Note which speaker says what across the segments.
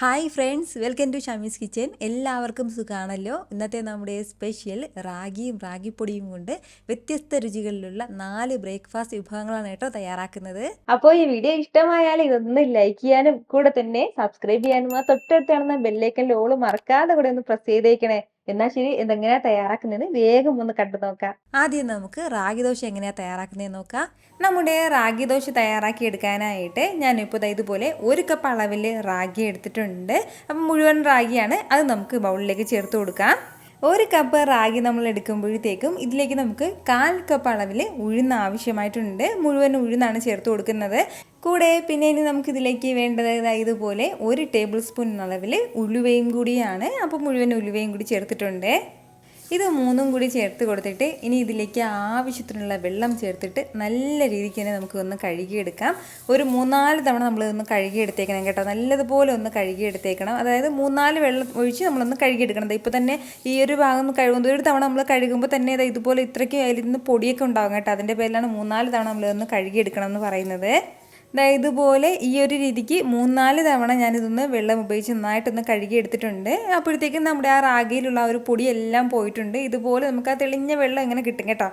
Speaker 1: Hi friends, welcome to Shami's kitchen. എല്ലാവർക്കും സുഖമാണല്ലോ. ഇന്നത്തെ നമ്മുടെ സ്പെഷ്യൽ റാഗിയും റാഗിപ്പൊടിയും കൊണ്ട് വ്യത്യസ്ത രുചികളിലുള്ള 4 ബ്രേക്ക്ഫാസ്റ്റ് വിഭവങ്ങളാണ് കേട്ടോ തയ്യാറാക്കുന്നത്.
Speaker 2: അപ്പോൾ ഈ വീഡിയോ ഇഷ്ടമായാൽ ഇതൊന്ന് ലൈക്ക് ചെയ്യാനും കൂടെ തന്നെ സബ്സ്ക്രൈബ് ചെയ്യാനും ആ തൊട്ടടുത്ത് കാണുന്ന ബെല്ലൈക്കനിൽ ഓൾ മറക്കാതെ കൂടെ ഒന്ന് പ്രസ് ചെയ്തേക്കണേ. എന്നാൽ ശരി, ഇതെങ്ങനെയാ തയ്യാറാക്കുന്നതെന്ന് വേഗം ഒന്ന് കണ്ടു നോക്കാം.
Speaker 1: ആദ്യം നമുക്ക് റാഗി ദോശ എങ്ങനെയാണ് തയ്യാറാക്കുന്നതെന്ന് നോക്കാം. നമ്മുടെ റാഗി ദോശ തയ്യാറാക്കി എടുക്കാനായിട്ട് ഞാനിപ്പോൾ ഇതുപോലെ 1 കപ്പ് അളവിൽ റാഗി എടുത്തിട്ടുണ്ട്. അപ്പം മുഴുവൻ റാഗിയാണ്, അത് നമുക്ക് ബൗളിലേക്ക് ചേർത്ത് കൊടുക്കാം. 1 കപ്പ് റാഗി നമ്മൾ എടുക്കുമ്പോഴത്തേക്കും ഇതിലേക്ക് നമുക്ക് 1/4 കപ്പ് അളവിൽ ഉഴുന്ന് ആവശ്യമായിട്ടുണ്ട്. മുഴുവൻ ഉഴുന്നാണ് ചേർത്ത് കൊടുക്കുന്നത്. കൂടെ പിന്നെ ഇനി നമുക്കിതിലേക്ക് വേണ്ടത് ഇതുപോലെ 1 ടേബിൾ സ്പൂൺ അളവിൽ ഉലുവയും കൂടിയാണ്. അപ്പോൾ മുഴുവൻ ഉലുവയും കൂടി ചേർത്തിട്ടുണ്ട്. ഇത് 3ഉം കൂടി ചേർത്ത് കൊടുത്തിട്ട് ഇനി ഇതിലേക്ക് ആവശ്യത്തിനുള്ള വെള്ളം ചേർത്തിട്ട് നല്ല രീതിക്ക് തന്നെ നമുക്ക് ഒന്ന് കഴുകിയെടുക്കാം. ഒരു 3-4 തവണ നമ്മളൊന്ന് കഴുകിയെടുത്തേക്കണം കേട്ടോ. നല്ലതുപോലെ ഒന്ന് കഴുകിയെടുത്തേക്കണം. അതായത് 3-4 വെള്ളം ഒഴിച്ച് നമ്മളൊന്ന് കഴുകിയെടുക്കണം. ഇപ്പോൾ തന്നെ ഈ ഒരു ഭാഗം കഴുകുമ്പോൾ ഒരു തവണ നമ്മൾ കഴുകുമ്പോൾ തന്നെ ഇതുപോലെ ഇത്രയ്ക്ക് അതിലിരുന്ന് പൊടിയൊക്കെ ഉണ്ടാകും കേട്ടോ. അതിൻ്റെ പേരിലാണ് 3-4 തവണ നമ്മളൊന്ന് കഴുകിയെടുക്കണം എന്ന് പറയുന്നത്. ഇതുപോലെ ഈ ഒരു രീതിക്ക് 3-4 തവണ ഞാനിതൊന്ന് വെള്ളം ഉപയോഗിച്ച് നന്നായിട്ടൊന്ന് കഴുകി എടുത്തിട്ടുണ്ട്. അപ്പോഴത്തേക്കും നമ്മുടെ ആ റാഗിയിലുള്ള ഒരു പൊടിയെല്ലാം പോയിട്ടുണ്ട്. ഇതുപോലെ നമുക്ക് ആ തെളിഞ്ഞ വെള്ളം ഇങ്ങനെ കിട്ടും കേട്ടോ.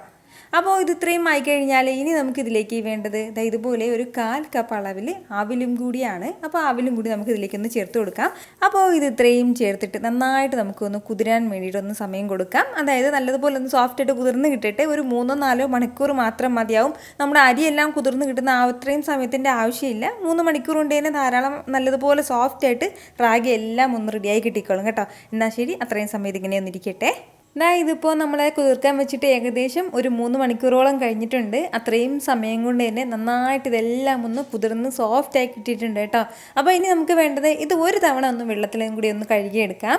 Speaker 1: അപ്പോൾ ഇത് ഇത്രയും ആയിക്കഴിഞ്ഞാൽ ഇനി നമുക്കിതിലേക്ക് വേണ്ടത് ഇതുപോലെ ഒരു 1/4 കപ്പ് അളവിൽ അവിലും കൂടിയാണ്. അപ്പോൾ അവിലും കൂടി നമുക്ക് ഇതിലേക്കൊന്ന് ചേർത്ത് കൊടുക്കാം. അപ്പോൾ ഇത് ഇത്രയും ചേർത്തിട്ട് നന്നായിട്ട് നമുക്കൊന്ന് കുതിരാൻ വേണ്ടിയിട്ടൊന്ന് സമയം കൊടുക്കാം. അതായത് നല്ലതുപോലെ ഒന്ന് സോഫ്റ്റായിട്ട് കുതിർന്ന് കിട്ടിയിട്ട് ഒരു 3-4 മണിക്കൂർ മാത്രം മതിയാവും. നമ്മുടെ അരിയെല്ലാം കുതിർന്ന് കിട്ടുന്ന അത്രയും സമയത്തിൻ്റെ ആവശ്യമില്ല. 3 മണിക്കൂർ കൊണ്ട് തന്നെ ധാരാളം നല്ലതുപോലെ സോഫ്റ്റായിട്ട് റാഗി എല്ലാം ഒന്ന് റെഡിയായി കിട്ടിക്കോളും കേട്ടോ. എന്നാൽ ശരി, അത്രയും സമയം ഇതിങ്ങനെ ഒന്നിരിക്കട്ടെ. ഇതിപ്പോൾ നമ്മളെ കുതിർക്കാൻ വെച്ചിട്ട് ഏകദേശം ഒരു 3 മണിക്കൂറോളം കഴിഞ്ഞിട്ടുണ്ട്. അത്രയും സമയം കൊണ്ട് തന്നെ നന്നായിട്ട് ഇതെല്ലാം ഒന്ന് കുതിർന്ന് സോഫ്റ്റായി കിട്ടിയിട്ടുണ്ട് കേട്ടോ. അപ്പോൾ ഇനി നമുക്ക് വേണ്ടത് ഇത് ഒരു തവണ ഒന്ന് വെള്ളത്തിലും കൂടി ഒന്ന് കഴുകിയെടുക്കാം.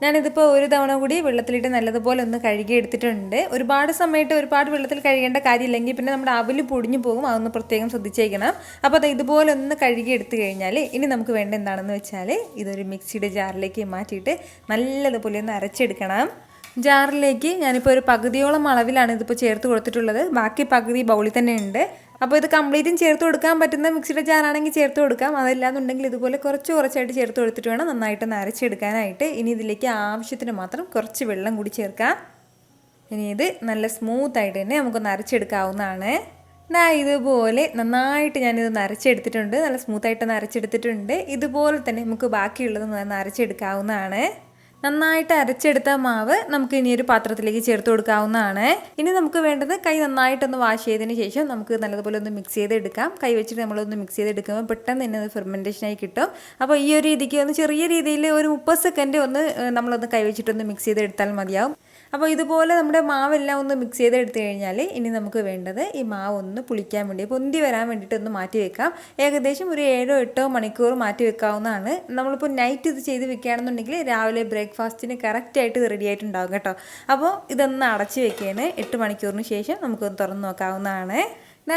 Speaker 1: ഞാനിതിപ്പോൾ ഒരു തവണ കൂടി വെള്ളത്തിലിട്ട് നല്ലതുപോലെ ഒന്ന് കഴുകി എടുത്തിട്ടുണ്ട്. ഒരുപാട് സമയത്ത് ഒരുപാട് വെള്ളത്തിൽ കഴുകേണ്ട കാര്യമില്ലെങ്കിൽ പിന്നെ നമ്മുടെ അവല് പൊടിഞ്ഞു പോകും. അതൊന്ന് പ്രത്യേകം ശ്രദ്ധിച്ചേക്കണം. അപ്പോൾ ഇതുപോലെ ഒന്ന് കഴുകി എടുത്തു കഴിഞ്ഞാൽ ഇനി നമുക്ക് വേണ്ട എന്താണെന്ന് വെച്ചാൽ ഇതൊരു മിക്സിയുടെ ജാറിലേക്ക് മാറ്റിയിട്ട് നല്ലതുപോലെ ഒന്ന് അരച്ചെടുക്കണം. ജാറിലേക്ക് ഞാനിപ്പോൾ ഒരു പകുതിയോളം അളവിലാണ് ഇതിപ്പോൾ ചേർത്ത് കൊടുത്തിട്ടുള്ളത്. ബാക്കി പകുതി ബൗളിൽ തന്നെ ഉണ്ട്. അപ്പോൾ ഇത് കംപ്ലീറ്റും ചേർത്ത് കൊടുക്കാൻ പറ്റുന്ന മിക്സിയുടെ ജാറാണെങ്കിൽ ചേർത്ത് കൊടുക്കാം. അതല്ലാന്നുണ്ടെങ്കിൽ ഇതുപോലെ കുറച്ച് കുറച്ചായിട്ട് ചേർത്ത് കൊടുത്തിട്ട് വേണം നന്നായിട്ടൊന്ന് അരച്ചെടുക്കാനായിട്ട്. ഇനി ഇതിലേക്ക് ആവശ്യത്തിന് മാത്രം കുറച്ച് വെള്ളം കൂടി ചേർക്കാം. ഇനി ഇത് നല്ല സ്മൂത്തായിട്ട് തന്നെ നമുക്കൊന്ന് അരച്ചെടുക്കാവുന്നതാണ്. ഇതുപോലെ നന്നായിട്ട് ഞാനിതൊന്ന് അരച്ചെടുത്തിട്ടുണ്ട്. നല്ല സ്മൂത്തായിട്ടൊന്ന് അരച്ചെടുത്തിട്ടുണ്ട്. ഇതുപോലെ തന്നെ നമുക്ക് ബാക്കിയുള്ളത് ഒന്ന് അരച്ചെടുക്കാവുന്നതാണ്. നന്നായിട്ട് അരച്ചെടുത്ത മാവ് നമുക്ക് ഇനി ഒരു പാത്രത്തിലേക്ക് ചേർത്ത് കൊടുക്കാവുന്നതാണ്. ഇനി നമുക്ക് വേണ്ടത് കൈ നന്നായിട്ടൊന്ന് വാഷ് ചെയ്തതിന് ശേഷം നമുക്ക് നല്ലതുപോലെ ഒന്ന് മിക്സ് ചെയ്തെടുക്കാം. കൈ വെച്ചിട്ട് നമ്മളൊന്ന് മിക്സ് ചെയ്തെടുക്കുമ്പോൾ പെട്ടെന്ന് തന്നെ അത് ഫെർമെൻറ്റേഷനായി കിട്ടും. അപ്പോൾ ഈ ഒരു രീതിക്ക് ഒന്ന് ചെറിയ രീതിയിൽ ഒരു 30 സെക്കൻഡ് ഒന്ന് നമ്മളൊന്ന് കൈ വെച്ചിട്ടൊന്ന് മിക്സ് ചെയ്തെടുത്താൽ മതിയാവും. അപ്പോൾ ഇതുപോലെ നമ്മുടെ മാവെല്ലാം ഒന്ന് മിക്സ് ചെയ്തെടുത്ത് കഴിഞ്ഞാൽ ഇനി നമുക്ക് വേണ്ടത് ഈ മാവ് ഒന്ന് പുളിക്കാൻ വേണ്ടി പൊന്തി വരാൻ വേണ്ടിയിട്ട് ഒന്ന് മാറ്റി വെക്കാം. ഏകദേശം ഒരു 7-8 മണിക്കൂർ മാറ്റി വെക്കാവുന്നതാണ്. നമ്മളിപ്പോൾ നൈറ്റ് ഇത് ചെയ്ത് വെക്കുകയാണെന്നുണ്ടെങ്കിൽ രാവിലെ ബ്രേക്ക്ഫാസ്റ്റിന് കറക്റ്റായിട്ട് ഇത് റെഡി ആയിട്ടുണ്ടാകും കേട്ടോ. അപ്പോൾ ഇതൊന്ന് അടച്ച് വെക്കുകയാണ്. 8 മണിക്കൂറിന് ശേഷം നമുക്കൊന്ന് തുറന്ന് നോക്കാവുന്നതാണ്.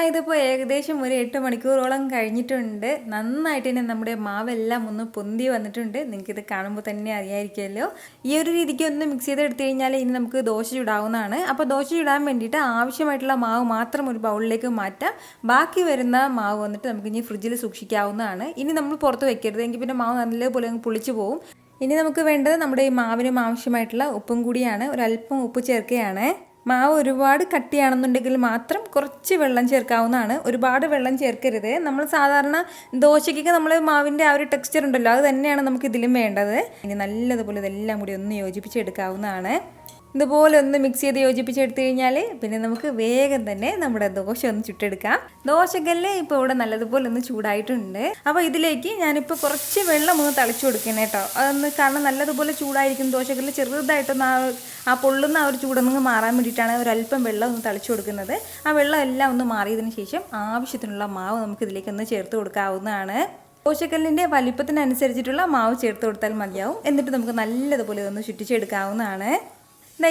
Speaker 1: ഇതിപ്പോൾ ഏകദേശം ഒരു 8 മണിക്കൂറോളം കഴിഞ്ഞിട്ടുണ്ട്. നന്നായിട്ട് തന്നെ നമ്മുടെ മാവെല്ലാം ഒന്ന് പൊന്തി വന്നിട്ടുണ്ട്. നിങ്ങൾക്കിത് കാണുമ്പോൾ തന്നെ അറിയാമായിരിക്കുമല്ലോ. ഈ ഒരു രീതിക്ക് ഒന്ന് മിക്സ് ചെയ്തെടുത്ത് കഴിഞ്ഞാൽ ഇനി നമുക്ക് ദോശ ചുടാവുന്നതാണ്. അപ്പോൾ ദോശ ചുടാൻ വേണ്ടിയിട്ട് ആവശ്യമായിട്ടുള്ള മാവ് മാത്രം ഒരു ബൗളിലേക്ക് മാറ്റാം. ബാക്കി വരുന്ന മാവ് വന്നിട്ട് നമുക്ക് ഇനി ഫ്രിഡ്ജിൽ സൂക്ഷിക്കാവുന്നതാണ്. ഇനി നമ്മൾ പുറത്ത് വെക്കരുത്, എങ്കിൽ പിന്നെ മാവ് നല്ലപോലെ അങ്ങ് പുളിച്ച് പോകും. ഇനി നമുക്ക് വേണ്ടത് നമ്മുടെ ഈ മാവിനും ആവശ്യമായിട്ടുള്ള ഉപ്പും കൂടിയാണ്. ഒരല്പം ഉപ്പ് ചേർക്കുകയാണ്. മാവ് ഒരുപാട് കട്ടിയാണെന്നുണ്ടെങ്കിൽ മാത്രം കുറച്ച് വെള്ളം ചേർക്കാവുന്നതാണ്. ഒരുപാട് വെള്ളം ചേർക്കരുത്. നമ്മൾ സാധാരണ ദോശയ്ക്കൊക്കെ നമ്മൾ മാവിൻ്റെ ആ ഒരു ടെക്സ്ചർ ഉണ്ടല്ലോ, അത് തന്നെയാണ് നമുക്ക് ഇതിലും വേണ്ടത്. ഇനി നല്ലതുപോലെ ഇതെല്ലാം കൂടി ഒന്ന് യോജിപ്പിച്ചെടുക്കാവുന്നതാണ്. ഇതുപോലെ ഒന്ന് മിക്സ് ചെയ്ത് യോജിപ്പിച്ചെടുത്ത് കഴിഞ്ഞാൽ പിന്നെ നമുക്ക് വേഗം തന്നെ നമ്മുടെ ദോശ ഒന്ന് ചുട്ടെടുക്കാം. ദോശക്കല്ല് ഇപ്പോൾ ഇവിടെ നല്ലതുപോലെ ഒന്ന് ചൂടായിട്ടുണ്ട്. അപ്പോൾ ഇതിലേക്ക് ഞാനിപ്പോൾ കുറച്ച് വെള്ളം ഒന്ന് തളിച്ചു കൊടുക്കണം കേട്ടോ. അതൊന്ന് കാരണം നല്ലതുപോലെ ചൂടായിരിക്കും ദോശക്കല്ല്. ചെറുതായിട്ടൊന്ന് ആ പൊള്ളുന്ന ആ ഒരു ചൂടൊന്ന് മാറാൻ വേണ്ടിയിട്ടാണ് ഒരല്പം വെള്ളം ഒന്ന് തളിച്ചു കൊടുക്കുന്നത്. ആ വെള്ളം എല്ലാം ഒന്ന് മാറിയതിന് ശേഷം ആവശ്യത്തിനുള്ള മാവ് നമുക്ക് ഇതിലേക്കൊന്ന് ചേർത്ത് കൊടുക്കാവുന്നതാണ്. ദോശക്കല്ലിൻ്റെ വലിപ്പത്തിനനുസരിച്ചിട്ടുള്ള മാവ് ചേർത്ത് കൊടുത്താൽ മതിയാവും. എന്നിട്ട് നമുക്ക് നല്ലതുപോലെ ഒന്ന് ചുറ്റിച്ചെടുക്കാവുന്നതാണ്.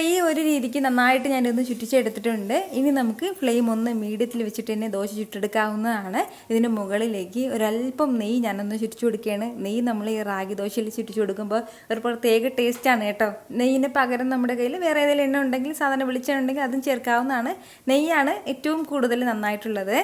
Speaker 1: ഈ ഒരു രീതിക്ക് നന്നായിട്ട് ഞാനിതൊന്ന് ചുറ്റിച്ചെടുത്തിട്ടുണ്ട്. ഇനി നമുക്ക് ഫ്ലെയിം ഒന്ന് മീഡിയത്തിൽ വെച്ചിട്ട് തന്നെ ദോശ ചുട്ടെടുക്കാവുന്നതാണ്. ഇതിന് മുകളിലേക്ക് ഒരല്പം നെയ്യ് ഞാനൊന്ന് ചുറ്റിച്ചു കൊടുക്കുകയാണ്. നെയ്യ് നമ്മൾ ഈ റാഗി ദോശയിൽ ചുറ്റിച്ചു കൊടുക്കുമ്പോൾ ഒരു പ്രത്യേക ടേസ്റ്റാണ് കേട്ടോ. നെയ്യിന് പകരം നമ്മുടെ കയ്യിൽ വേറെ ഏതെങ്കിലും എണ്ണ ഉണ്ടെങ്കിൽ, സാധാരണ വെളിച്ചെണ്ണ ഉണ്ടെങ്കിൽ അതും ചേർക്കാവുന്നതാണ്. നെയ്യാണ് ഏറ്റവും കൂടുതൽ നന്നായിട്ടുള്ളത്.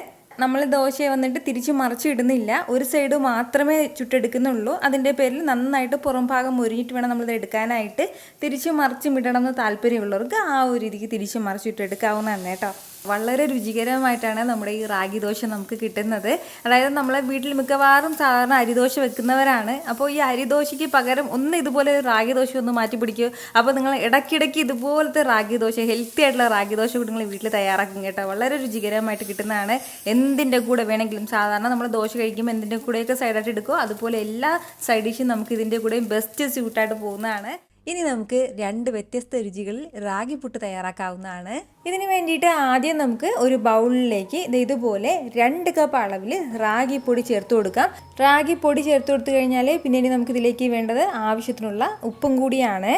Speaker 1: നമ്മൾ ദോശയെ വന്നിട്ട് തിരിച്ച് മറിച്ചിടുന്നില്ല, ഒരു സൈഡ് മാത്രമേ ചുട്ടെടുക്കുന്നുള്ളൂ. അതിൻ്റെ പേരിൽ നന്നായിട്ട് പുറം ഭാഗം മുരിഞ്ഞിട്ട് വേണം നമ്മളിത് എടുക്കാനായിട്ട്. തിരിച്ച് മറിച്ചും ഇടണമെന്ന് താല്പര്യമുള്ളവർക്ക് ആ ഒരു രീതിക്ക് തിരിച്ച് മറിച്ചിട്ടെടുക്കാവുന്നതാണ് കേട്ടോ. വളരെ രുചികരമായിട്ടാണ് നമ്മുടെ ഈ റാഗി ദോശ നമുക്ക് കിട്ടുന്നത്. അതായത് നമ്മളെ വീട്ടിൽ മിക്കവാറും സാധാരണ അരിദോശ വെക്കുന്നവരാണ്. അപ്പോൾ ഈ അരിദോശയ്ക്ക് പകരം ഒന്ന് ഇതുപോലെ റാഗി ദോശ ഒന്ന് മാറ്റി പിടിക്കുക. അപ്പോൾ നിങ്ങൾ ഇടയ്ക്കിടയ്ക്ക് ഇതുപോലത്തെ റാഗി ദോശ, ഹെൽത്തി ആയിട്ടുള്ള റാഗി ദോശ കൂടി നിങ്ങൾ വീട്ടിൽ തയ്യാറാക്കും കേട്ടോ. വളരെ രുചികരമായിട്ട് കിട്ടുന്നതാണ്. എന്തിൻ്റെ കൂടെ വേണമെങ്കിലും, സാധാരണ നമ്മൾ ദോശ കഴിക്കുമ്പോൾ എന്തിൻ്റെ കൂടെയൊക്കെ സൈഡായിട്ട് എടുക്കുമോ അതുപോലെ എല്ലാ സൈഡ് ഡിഷും നമുക്ക് ഇതിൻ്റെ കൂടെയും ബെസ്റ്റ് സ്യൂട്ടായിട്ട് പോകുന്നതാണ്. ഇനി നമുക്ക് 2 വ്യത്യസ്ത രുചികളിൽ റാഗി പുട്ട് തയ്യാറാക്കാവുന്നതാണ്. ഇതിന് വേണ്ടിയിട്ട് ആദ്യം നമുക്ക് ഒരു ബൗളിലേക്ക് ഇതുപോലെ 2 കപ്പ് അളവിൽ റാഗി പൊടി ചേർത്ത് കൊടുക്കാം. റാഗി പൊടി ചേർത്ത് കൊടുത്തു കഴിഞ്ഞാൽ പിന്നെ നമുക്കിതിലേക്ക് വേണ്ടത് ആവശ്യത്തിനുള്ള ഉപ്പും കൂടിയാണ്.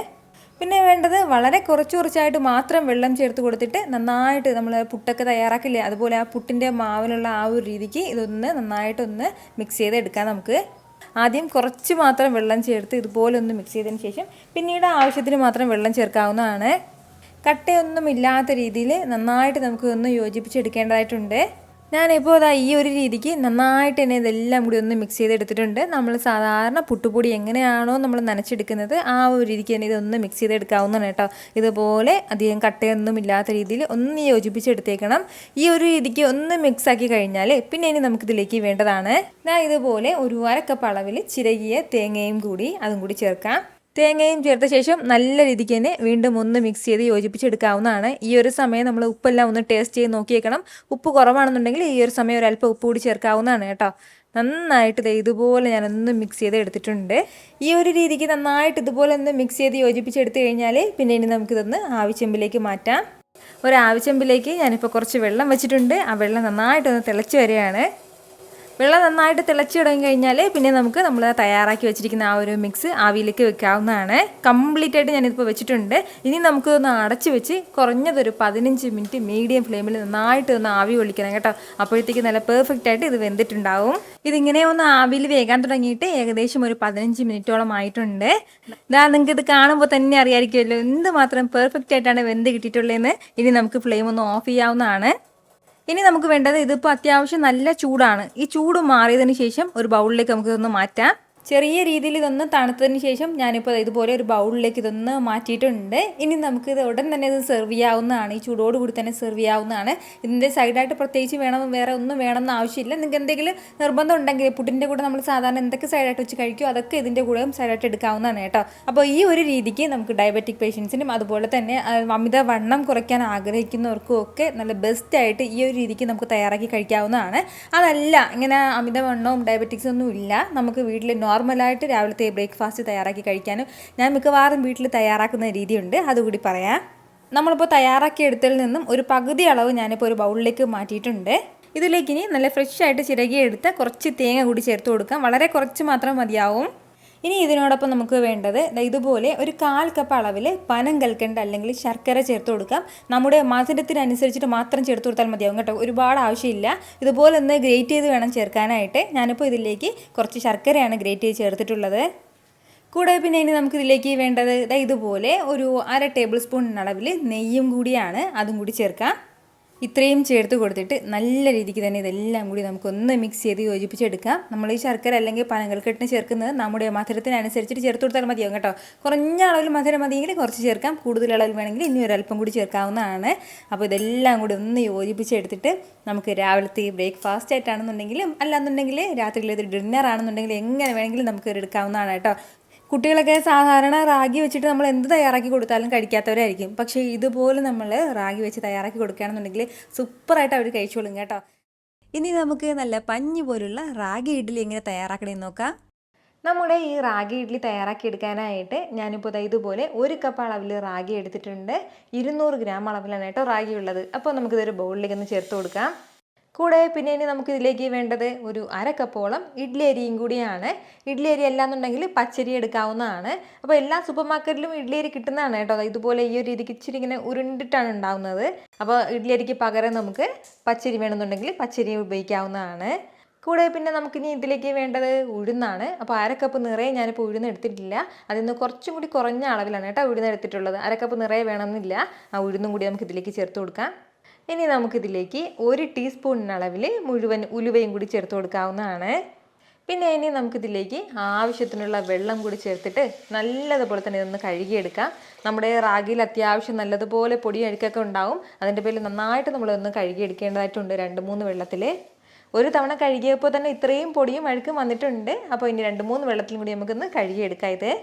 Speaker 1: പിന്നെ വേണ്ടത് വളരെ കുറച്ചായിട്ട് മാത്രം വെള്ളം ചേർത്ത് കൊടുത്തിട്ട് നന്നായിട്ട് നമ്മൾ പുട്ടൊക്കെ തയ്യാറാക്കില്ലേ, അതുപോലെ ആ പുട്ടിൻ്റെ മാവിനുള്ള ആ ഒരു രീതിക്ക് ഇതൊന്ന് നന്നായിട്ടൊന്ന് മിക്സ് ചെയ്തെടുക്കാം. നമുക്ക് ആദ്യം കുറച്ച് മാത്രം വെള്ളം ചേർത്ത് ഇതുപോലെ ഒന്ന് മിക്സ് ചെയ്തതിന് ശേഷം പിന്നീട് ആവശ്യത്തിന് മാത്രം വെള്ളം ചേർക്കാവുന്നതാണ്. കട്ടയൊന്നും ഇല്ലാത്ത രീതിയിൽ നന്നായിട്ട് നമുക്ക് ഒന്ന് യോജിപ്പിച്ചെടുക്കേണ്ടതായിട്ടുണ്ട്. ഞാനിപ്പോൾ ഈ ഒരു രീതിക്ക് നന്നായിട്ട് തന്നെ ഇതെല്ലാം കൂടി ഒന്ന് മിക്സ് ചെയ്തെടുത്തിട്ടുണ്ട്. നമ്മൾ സാധാരണ പുട്ടുപൊടി എങ്ങനെയാണോ നമ്മൾ നനച്ചെടുക്കുന്നത് ആ ഒരു രീതിക്ക് തന്നെ ഇതൊന്ന് മിക്സ് ചെയ്തെടുക്കാവുന്നതാണ് കേട്ടോ. ഇതുപോലെ അധികം കട്ടയൊന്നും ഇല്ലാത്ത രീതിയിൽ ഒന്ന് യോജിപ്പിച്ചെടുത്തേക്കണം. ഈ ഒരു രീതിക്ക് ഒന്ന് മിക്സ് ആക്കി കഴിഞ്ഞാൽ പിന്നെ ഇനി നമുക്കിതിലേക്ക് വേണ്ടതാണ് ഞാൻ ഇതുപോലെ ഒരു 1/2 കപ്പ് അളവിൽ ചിരകിയ തേങ്ങയും കൂടി അതും കൂടി ചേർക്കാം. തേങ്ങയും ചേർത്ത ശേഷം നല്ല രീതിക്ക് തന്നെ വീണ്ടും ഒന്ന് മിക്സ് ചെയ്ത് യോജിപ്പിച്ചെടുക്കാവുന്നതാണ്. ഈ ഒരു സമയം നമ്മൾ ഉപ്പെല്ലാം ഒന്ന് ടേസ്റ്റ് ചെയ്ത് നോക്കിയേക്കണം. ഉപ്പ് കുറവാണെന്നുണ്ടെങ്കിൽ ഈ ഒരു സമയം ഒരല്പം ഉപ്പ് കൂടി ചേർക്കാവുന്നതാണ് കേട്ടോ. നന്നായിട്ട് ഇതുപോലെ ഞാനൊന്ന് മിക്സ് ചെയ്ത് എടുത്തിട്ടുണ്ട്. ഈ ഒരു രീതിക്ക് നന്നായിട്ട് ഇതുപോലെ ഒന്ന് മിക്സ് ചെയ്ത് യോജിപ്പിച്ചെടുത്ത് കഴിഞ്ഞാൽ പിന്നെ ഇനി നമുക്കിതൊന്ന് ആവിച്ചെമ്പിലേക്ക് മാറ്റാം. ഒരു ആവിച്ചെമ്പിലേക്ക് ഞാനിപ്പോൾ കുറച്ച് വെള്ളം വെച്ചിട്ടുണ്ട്. ആ വെള്ളം നന്നായിട്ടൊന്ന് തിളച്ച് വരികയാണ്. വെള്ളം നന്നായിട്ട് തിളച്ച് തുടങ്ങി കഴിഞ്ഞാൽ പിന്നെ നമുക്ക് നമ്മൾ തയ്യാറാക്കി വെച്ചിരിക്കുന്ന ആ ഒരു മിക്സ് ആവിയിലേക്ക് വെക്കാവുന്നതാണ്. കംപ്ലീറ്റ് ആയിട്ട് ഞാനിപ്പോൾ വെച്ചിട്ടുണ്ട്. ഇനി നമുക്കൊന്ന് അടച്ച് വെച്ച് കുറഞ്ഞതൊരു 15 മിനിറ്റ് മീഡിയം ഫ്ലെയിമിൽ നന്നായിട്ട് ഒന്ന് ആവി ഒളിക്കണം കേട്ടോ. അപ്പോഴത്തേക്ക് നല്ല പെർഫെക്റ്റ് ആയിട്ട് ഇത് വെന്തിട്ടുണ്ടാവും. ഇതിങ്ങനെ ഒന്ന് ആവിയിൽ വേകാൻ തുടങ്ങിയിട്ട് ഏകദേശം ഒരു 15 മിനിറ്റോളം ആയിട്ടുണ്ട്. നിങ്ങൾക്ക് ഇത് കാണുമ്പോൾ തന്നെ അറിയാമായിരിക്കുമല്ലോ എന്തുമാത്രം പെർഫെക്റ്റ് ആയിട്ടാണ് വെന്ത് കിട്ടിയിട്ടുള്ളതെന്ന്. ഇനി നമുക്ക് ഫ്ലെയിം ഒന്ന് ഓഫ് ചെയ്യാവുന്നതാണ്. ഇനി നമുക്ക് വേണ്ടത്, ഇതിപ്പോൾ അത്യാവശ്യം നല്ല ചൂടാണ്. ഈ ചൂട് മാറിയതിന് ശേഷം ഒരു ബൗളിലേക്ക് നമുക്ക് ഇതൊന്ന് മാറ്റാം. ചെറിയ രീതിയിൽ ഇതൊന്ന് തണുത്തതിന് ശേഷം ഞാനിപ്പോൾ ഇതുപോലെ ഒരു ബൗളിലേക്ക് ഇതൊന്ന് മാറ്റിയിട്ടുണ്ട്. ഇനി നമുക്കിത് ഉടൻ തന്നെ ഇത് സെർവ് ചെയ്യാവുന്നതാണ്. ഈ ചൂടോടുകൂടി തന്നെ സെർവ് ചെയ്യാവുന്നതാണ്. ഇതിൻ്റെ സൈഡായിട്ട് പ്രത്യേകിച്ച് വേറെ ഒന്നും വേണമെന്ന് ആവശ്യമില്ല. നിങ്ങൾക്ക് എന്തെങ്കിലും നിർബന്ധം ഉണ്ടെങ്കിൽ പുട്ടിൻ്റെ കൂടെ നമ്മൾ സാധാരണ എന്തൊക്കെ സൈഡായിട്ട് വെച്ച് കഴിക്കുമോ അതൊക്കെ ഇതിൻ്റെ കൂടെയും സൈഡായിട്ട് എടുക്കാവുന്നതാണ് കേട്ടോ. അപ്പോൾ ഈ ഒരു രീതിക്ക് നമുക്ക് ഡയബറ്റിക് പേഷ്യൻസിനും അതുപോലെ തന്നെ അമിതവണ്ണം കുറയ്ക്കാൻ ആഗ്രഹിക്കുന്നവർക്കും ഒക്കെ നല്ല ബെസ്റ്റായിട്ട് ഈ ഒരു രീതിക്ക് നമുക്ക് തയ്യാറാക്കി കഴിക്കാവുന്നതാണ്. അതല്ല ഇങ്ങനെ അമിതവണ്ണവും ഡയബറ്റിക്സ് ഒന്നും ഇല്ല, നമുക്ക് വീട്ടിൽ നോർമലായിട്ട് രാവിലത്തെ ബ്രേക്ക്ഫാസ്റ്റ് തയ്യാറാക്കി കഴിക്കാനും ഞാൻ മിക്കവാറും വീട്ടിൽ തയ്യാറാക്കുന്ന രീതിയുണ്ട്. അതുകൂടി പറയാം. നമ്മളിപ്പോൾ തയ്യാറാക്കിയെടുത്തതിൽ നിന്നും ഒരു പകുതി അളവ് ഞാനിപ്പോൾ ഒരു ബൗളിലേക്ക് മാറ്റിയിട്ടുണ്ട്. ഇതിലേക്ക് ഇനി നല്ല ഫ്രഷ് ആയിട്ട് ചിരകിയെടുത്ത കുറച്ച് തേങ്ങ കൂടി ചേർത്ത് കൊടുക്കാം. വളരെ കുറച്ച് മാത്രം മതിയാവും. ഇനി ഇതിനോടൊപ്പം നമുക്ക് വേണ്ടത് ഇതുപോലെ ഒരു 1/4 കപ്പ് അളവിൽ പനം കൽക്കണ്ട അല്ലെങ്കിൽ ശർക്കര ചേർത്ത് കൊടുക്കാം. നമ്മുടെ മധുരത്തിനനുസരിച്ചിട്ട് മാത്രം ചേർത്ത് കൊടുത്താൽ മതിയാവും കേട്ടോ. ഒരുപാട് ആവശ്യമില്ല. ഇതുപോലെ ഒന്ന് ഗ്രേറ്റ് ചെയ്ത് വേണം ചേർക്കാനായിട്ട്. ഞാനിപ്പോൾ ഇതിലേക്ക് കുറച്ച് ശർക്കരയാണ് ഗ്രേറ്റ് ചെയ്ത് ചേർത്തിട്ടുള്ളത്. കൂടെ പിന്നെ ഇനി നമുക്കിതിലേക്ക് വേണ്ടത് ഇതുപോലെ ഒരു 1/2 ടേബിൾ സ്പൂൺ അളവിൽ നെയ്യും കൂടിയാണ്. അതും കൂടി ചേർക്കാം. ഇത്രയും ചേർത്ത് കൊടുത്തിട്ട് നല്ല രീതിക്ക് തന്നെ ഇതെല്ലാം കൂടി നമുക്കൊന്ന് മിക്സ് ചെയ്ത് യോജിപ്പിച്ചെടുക്കാം. നമ്മൾ ഈ ശർക്കര അല്ലെങ്കിൽ പനങ്കൽക്കട്ടിന് ചേർക്കുന്നത് നമ്മുടെ മധുരത്തിനനുസരിച്ചിട്ട് ചേർത്ത് കൊടുത്താൽ മതിയാവും കേട്ടോ. കുറഞ്ഞ അളവിൽ മധുരം മതിയെങ്കിൽ കുറച്ച് ചേർക്കാം, കൂടുതൽ അളവിൽ വേണമെങ്കിൽ ഇനി ഒരല്പം കൂടി ചേർക്കാവുന്നതാണ്. അപ്പോൾ ഇതെല്ലാം കൂടി ഒന്ന് യോജിപ്പിച്ചെടുത്തിട്ട് നമുക്ക് രാവിലത്തെ ബ്രേക്ക്ഫാസ്റ്റ് ആയിട്ടാണെന്നുണ്ടെങ്കിലും അല്ലാന്നുണ്ടെങ്കിൽ രാത്രിയിലേത് ഡിന്നർ ആണെന്നുണ്ടെങ്കിൽ എങ്ങനെ വേണമെങ്കിലും നമുക്ക് എടുക്കാവുന്നതാണ് കേട്ടോ. കുട്ടികളൊക്കെ സാധാരണ റാഗി വെച്ചിട്ട് നമ്മൾ എന്ത് തയ്യാറാക്കി കൊടുത്താലും കഴിക്കാത്തവരായിരിക്കും. പക്ഷേ ഇതുപോലെ നമ്മൾ റാഗി വെച്ച് തയ്യാറാക്കി കൊടുക്കുകയാണെന്നുണ്ടെങ്കിൽ സൂപ്പറായിട്ട് അവർ കഴിച്ചോളും കേട്ടോ. ഇനി നമുക്ക് നല്ല പഞ്ഞി പോലുള്ള റാഗി ഇഡ്ഡലി എങ്ങനെ തയ്യാറാക്കണമെന്ന് നോക്കാം. നമ്മുടെ ഈ റാഗി ഇഡ്ഡലി തയ്യാറാക്കി എടുക്കാനായിട്ട് ഞാനിപ്പോൾ ഇതുപോലെ 1 കപ്പ് അളവിൽ റാഗി എടുത്തിട്ടുണ്ട്. 200 ഗ്രാം അളവിലാണ് കേട്ടോ റാഗി ഉള്ളത്. അപ്പോൾ നമുക്കിതൊരു ബൗളിലേക്ക് ഒന്ന് ചേർത്ത് കൊടുക്കാം. കൂടെ പിന്നെ ഇനി നമുക്കിതിലേക്ക് വേണ്ടത് ഒരു 1/2 കപ്പോളം ഇഡ്ഡലി അരിയും കൂടിയാണ്. ഇഡ്ഡലി അരി അല്ലാന്നുണ്ടെങ്കിൽ പച്ചരി എടുക്കാവുന്നതാണ്. അപ്പോൾ എല്ലാ സൂപ്പർ മാർക്കറ്റിലും ഇഡ്ഡലി അരി കിട്ടുന്നതാണ് കേട്ടോ. ഇതുപോലെ ഈ ഒരു രീതിക്ക് ഇച്ചിരി ഇങ്ങനെ ഉരുണ്ടിട്ടാണ് ഉണ്ടാകുന്നത്. അപ്പോൾ ഇഡ്ഡലി അരിക്ക് പകരം നമുക്ക് പച്ചരി വേണമെന്നുണ്ടെങ്കിൽ പച്ചരി ഉപയോഗിക്കാവുന്നതാണ്. കൂടെ പിന്നെ നമുക്കിനി ഇതിലേക്ക് വേണ്ടത് ഉഴുന്നാണ്. അപ്പോൾ 1/2 കപ്പ് നിറയെ ഞാനിപ്പോൾ ഉഴുന്ന് എടുത്തിട്ടില്ല. അതിൽ നിന്ന് കുറച്ചും കൂടി കുറഞ്ഞ അളവിലാണ് കേട്ടോ ഉഴുന്ന് എടുത്തിട്ടുള്ളത്. 1/2 കപ്പ് നിറയെ വേണമെന്നില്ല. ആ ഉഴുന്നും കൂടി നമുക്ക് ഇതിലേക്ക് ചേർത്ത് കൊടുക്കാം. ഇനി നമുക്കിതിലേക്ക് 1 ടീസ്പൂൺ അളവിൽ മുഴുവൻ ഉലുവയും കൂടി ചേർത്ത് കൊടുക്കാവുന്നതാണ്. പിന്നെ ഇനി നമുക്കിതിലേക്ക് ആവശ്യത്തിനുള്ള വെള്ളം കൂടി ചേർത്തിട്ട് നല്ലതുപോലെ തന്നെ ഇതൊന്ന് കഴുകിയെടുക്കാം. നമ്മുടെ റാഗിയിൽ അത്യാവശ്യം നല്ലതുപോലെ പൊടി അഴുക്കൊക്കെ ഉണ്ടാവും. അതിൻ്റെ പേരിൽ നന്നായിട്ട് നമ്മളൊന്ന് കഴുകിയെടുക്കേണ്ടതായിട്ടുണ്ട് 2-3 വെള്ളത്തിൽ. ഒരു തവണ കഴുകിയപ്പോൾ തന്നെ ഇത്രയും പൊടിയും അഴുക്കും വന്നിട്ടുണ്ട്. അപ്പോൾ ഇനി 2-3 വെള്ളത്തിലും കൂടി നമുക്കൊന്ന് കഴുകിയെടുക്കാം.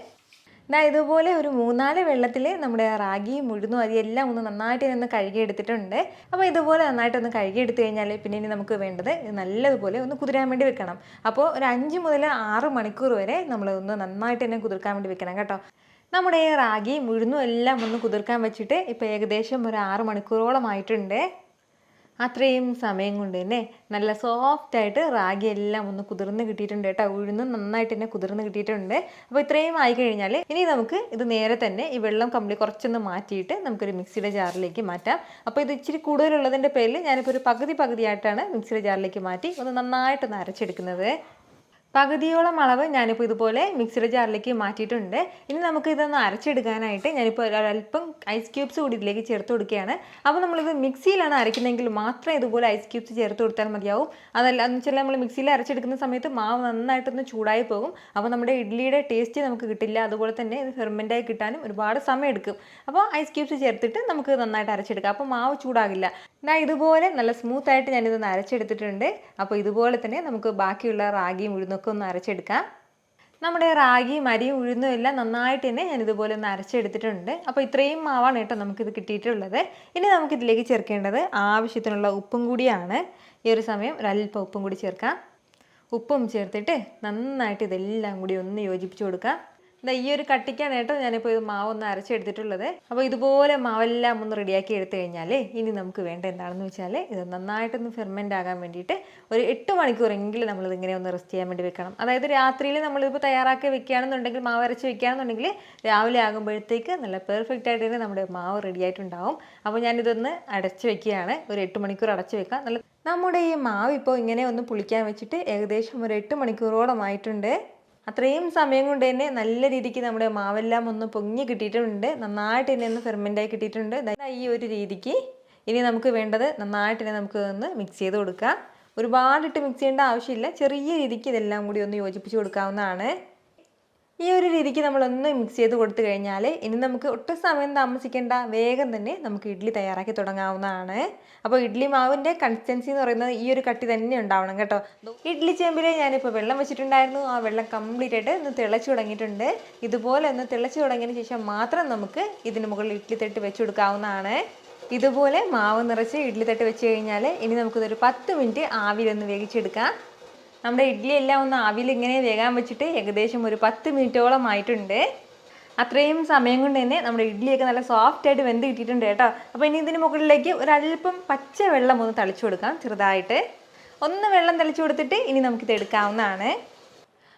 Speaker 1: ഇതുപോലെ ഒരു 3-4 വെള്ളത്തിൽ നമ്മുടെ റാഗിയും ഉഴുന്നും അരിയെല്ലാം ഒന്ന് നന്നായിട്ട് ഒന്ന് കഴുകിയെടുത്തിട്ടുണ്ട്. അപ്പോൾ ഇതുപോലെ നന്നായിട്ടൊന്ന് കഴുകിയെടുത്ത് കഴിഞ്ഞാൽ പിന്നെ ഇനി നമുക്ക് വേണ്ടത് നല്ലതുപോലെ ഒന്ന് കുതിരാൻ വേണ്ടി വെക്കണം. അപ്പോൾ ഒരു 5 മുതൽ 6 മണിക്കൂർ വരെ നമ്മളൊന്ന് നന്നായിട്ട് തന്നെ കുതിർക്കാൻ വേണ്ടി വെക്കണം കേട്ടോ. നമ്മുടെ റാഗിയും ഉഴുന്നും എല്ലാം ഒന്ന് കുതിർക്കാൻ വെച്ചിട്ട് ഇപ്പോൾ ഏകദേശം ഒരു 6 മണിക്കൂറോളം ആയിട്ടുണ്ട്. അത്രയും സമയം കൊണ്ട് തന്നെ നല്ല സോഫ്റ്റായിട്ട് റാഗി എല്ലാം ഒന്ന് കുതിർന്ന് കിട്ടിയിട്ടുണ്ട് കേട്ടോ. ഉഴുന്നും നന്നായിട്ട് തന്നെ കുതിർന്ന് കിട്ടിയിട്ടുണ്ട്. അപ്പോൾ ഇത്രയും ആയി കഴിഞ്ഞാൽ ഇനി നമുക്ക് ഇത് നേരെ തന്നെ ഈ വെള്ളം കുറച്ചൊന്ന് മാറ്റിയിട്ട് നമുക്കൊരു മിക്സിയുടെ ജാറിലേക്ക് മാറ്റാം. അപ്പോൾ ഇത് ഇച്ചിരി കൂടുതലുള്ളതിൻ്റെ പേരിൽ ഞാനിപ്പോൾ ഒരു പകുതിയായിട്ടാണ് മിക്സിയുടെ ജാറിലേക്ക് മാറ്റി ഒന്ന് നന്നായിട്ടൊന്ന് അരച്ചെടുക്കുന്നത്. പകുതിയോളം അളവ് ഞാനിപ്പോൾ ഇതുപോലെ മിക്സിയുടെ ജാറിലേക്ക് മാറ്റിയിട്ടുണ്ട്. ഇനി നമുക്ക് ഇതൊന്ന് അരച്ചെടുക്കാനായിട്ട് ഞാനിപ്പോൾ ഒരല്പം ഐസ് ക്യൂബ്സ് കൂടി ഇതിലേക്ക് ചേർത്ത് കൊടുക്കുകയാണ്. അപ്പോൾ നമ്മളിത് മിക്സിയിലാണ് അരയ്ക്കുന്നതെങ്കിൽ മാത്രം ഇതുപോലെ ഐസ് ക്യൂബ്സ് ചേർത്ത് കൊടുത്താൽ മതിയാവും. അതല്ല എന്ന് വെച്ചാൽ നമ്മൾ മിക്സിയിൽ അരച്ചെടുക്കുന്ന സമയത്ത് മാവ് നന്നായിട്ടൊന്ന് ചൂടായി പോകും. അപ്പോൾ നമ്മുടെ ഇഡ്ഡലിയുടെ ടേസ്റ്റ് നമുക്ക് കിട്ടില്ല. അതുപോലെ തന്നെ ഇത് ഫെർമെൻ്റായി കിട്ടാനും ഒരുപാട് സമയം എടുക്കും. അപ്പോൾ ഐസ് ക്യൂബ്സ് ചേർത്തിട്ട് നമുക്ക് നന്നായിട്ട് അരച്ചെടുക്കാം. അപ്പോൾ മാവ് ചൂടാകില്ല. ഇതുപോലെ നല്ല സ്മൂത്തായിട്ട് ഞാനിതൊന്ന് അരച്ചെടുത്തിട്ടുണ്ട്. അപ്പോൾ ഇതുപോലെ തന്നെ നമുക്ക് ബാക്കിയുള്ള റാഗിയും ഉഴുന്നൊക്കെ ഒന്ന് അരച്ചെടുക്കാം. നമ്മുടെ റാഗിയും അരിയും ഉഴുന്നും എല്ലാം നന്നായിട്ട് തന്നെ ഞാനിതുപോലെ ഒന്ന് അരച്ചെടുത്തിട്ടുണ്ട്. അപ്പോൾ ഇത്രയും മാവാണ് കേട്ടോ നമുക്കിത് കിട്ടിയിട്ടുള്ളത്. ഇനി നമുക്കിതിലേക്ക് ചേർക്കേണ്ടത് ആവശ്യത്തിനുള്ള ഉപ്പും കൂടിയാണ്. ഈ ഒരു സമയം ഒരല്പം ഉപ്പും കൂടി ചേർക്കാം. ഉപ്പും ചേർത്തിട്ട് നന്നായിട്ട് ഇതെല്ലാം കൂടി ഒന്ന് യോജിപ്പിച്ച് കൊടുക്കാം. ഈ ഒരു കട്ടിക്കാണ് കേട്ടോ ഞാനിപ്പോൾ ഇത് മാവൊന്ന് അരച്ചെടുത്തിട്ടുള്ളത്. അപ്പോൾ ഇതുപോലെ മാവെല്ലാം ഒന്ന് റെഡിയാക്കി എടുത്തു കഴിഞ്ഞാൽ ഇനി നമുക്ക് വേണ്ട എന്താണെന്ന് വെച്ചാൽ ഇത് നന്നായിട്ടൊന്ന് ഫെർമെൻ്റ് ആകാൻ വേണ്ടിയിട്ട് ഒരു 8 മണിക്കൂറെങ്കിലും നമ്മളിതിങ്ങനെ ഒന്ന് റെസ്റ്റ് ചെയ്യാൻ വേണ്ടി വെക്കണം. അതായത് രാത്രിയിൽ നമ്മളിപ്പോൾ തയ്യാറാക്കി വെക്കുകയാണെന്നുണ്ടെങ്കിൽ മാവ് അരച്ച് വെക്കുകയാണെന്നുണ്ടെങ്കിൽ രാവിലെ ആകുമ്പോഴത്തേക്ക് നല്ല പെർഫെക്റ്റ് ആയിട്ട് തന്നെ നമ്മുടെ മാവ് റെഡി ആയിട്ടുണ്ടാവും. അപ്പോൾ ഞാനിതൊന്ന് അടച്ച് വെക്കുകയാണ്. ഒരു 8 മണിക്കൂർ അടച്ച് വെക്കാം. നമ്മുടെ ഈ മാവ് ഇപ്പോൾ ഇങ്ങനെ ഒന്ന് പുളിക്കാൻ വെച്ചിട്ട് ഏകദേശം ഒരു 8 മണിക്കൂറോളം ആയിട്ടുണ്ട്. അത്രയും സമയം കൊണ്ട് തന്നെ നല്ല രീതിക്ക് നമ്മുടെ മാവെല്ലാം ഒന്ന് പൊങ്ങി കിട്ടിയിട്ടുണ്ട്. നന്നായിട്ട് തന്നെ ഒന്ന് ഫെർമെൻ്റായി കിട്ടിയിട്ടുണ്ട്. ഈ ഒരു രീതിക്ക് ഇനി നമുക്ക് വേണ്ടത് നന്നായിട്ട് തന്നെ നമുക്ക് ഒന്ന് മിക്സ് ചെയ്ത് കൊടുക്കാം. ഒരുപാടിട്ട് മിക്സ് ചെയ്യേണ്ട ആവശ്യമില്ല. ചെറിയ രീതിക്ക് ഇതെല്ലാം കൂടി ഒന്ന് യോജിപ്പിച്ച് കൊടുക്കാവുന്നതാണ്. ഈ ഒരു രീതിക്ക് നമ്മളൊന്ന് മിക്സ് ചെയ്ത് കൊടുത്തു കഴിഞ്ഞാൽ ഇനി നമുക്ക് ഒട്ടും സമയം താമസിക്കേണ്ട, വേഗം തന്നെ നമുക്ക് ഇഡ്ഡലി തയ്യാറാക്കി തുടങ്ങാവുന്നതാണ്. അപ്പോൾ ഇഡ്ഡലി മാവിൻ്റെ കൺസിസ്റ്റൻസി എന്ന് പറയുന്നത് ഈ ഒരു കട്ടി തന്നെ ഉണ്ടാവണം കേട്ടോ. ഇഡ്ഡലി ചെമ്പിൽ ഞാനിപ്പോൾ വെള്ളം വെച്ചിട്ടുണ്ടായിരുന്നു. ആ വെള്ളം കംപ്ലീറ്റ് ആയിട്ട് ഒന്ന് തിളച്ച് തുടങ്ങിയിട്ടുണ്ട്. ഇതുപോലെ ഒന്ന് തിളച്ച് തുടങ്ങിയതിന് ശേഷം മാത്രം നമുക്ക് ഇതിന് മുകളിൽ ഇഡ്ഡലി തട്ട് വെച്ച് കൊടുക്കാവുന്നതാണ്. ഇതുപോലെ മാവ് നിറച്ച് ഇഡ്ഡലി തട്ട് വെച്ച് കഴിഞ്ഞാൽ ഇനി നമുക്കിതൊരു 10 മിനിറ്റ് ആവിയിലൊന്ന് വേവിച്ചെടുക്കാം. നമ്മുടെ ഇഡ്ഡലി എല്ലാം ഒന്ന് ആവിയിൽ ഇങ്ങനെ വേകാൻ വെച്ചിട്ട് ഏകദേശം ഒരു 10 മിനിറ്റോളം ആയിട്ടുണ്ട്. അത്രയും സമയം കൊണ്ട് തന്നെ നമ്മുടെ ഇഡ്ഡലിയൊക്കെ നല്ല സോഫ്റ്റായിട്ട് വെന്ത് കിട്ടിയിട്ടുണ്ട് കേട്ടോ. അപ്പോൾ ഇനി ഇതിന് മുകളിലേക്ക് ഒരല്പം പച്ച വെള്ളം ഒന്ന് തളിച്ചു കൊടുക്കാം. ചെറുതായിട്ട് ഒന്ന് വെള്ളം തളിച്ചു കൊടുത്തിട്ട് ഇനി നമുക്കിത് എടുക്കാവുന്നതാണ്.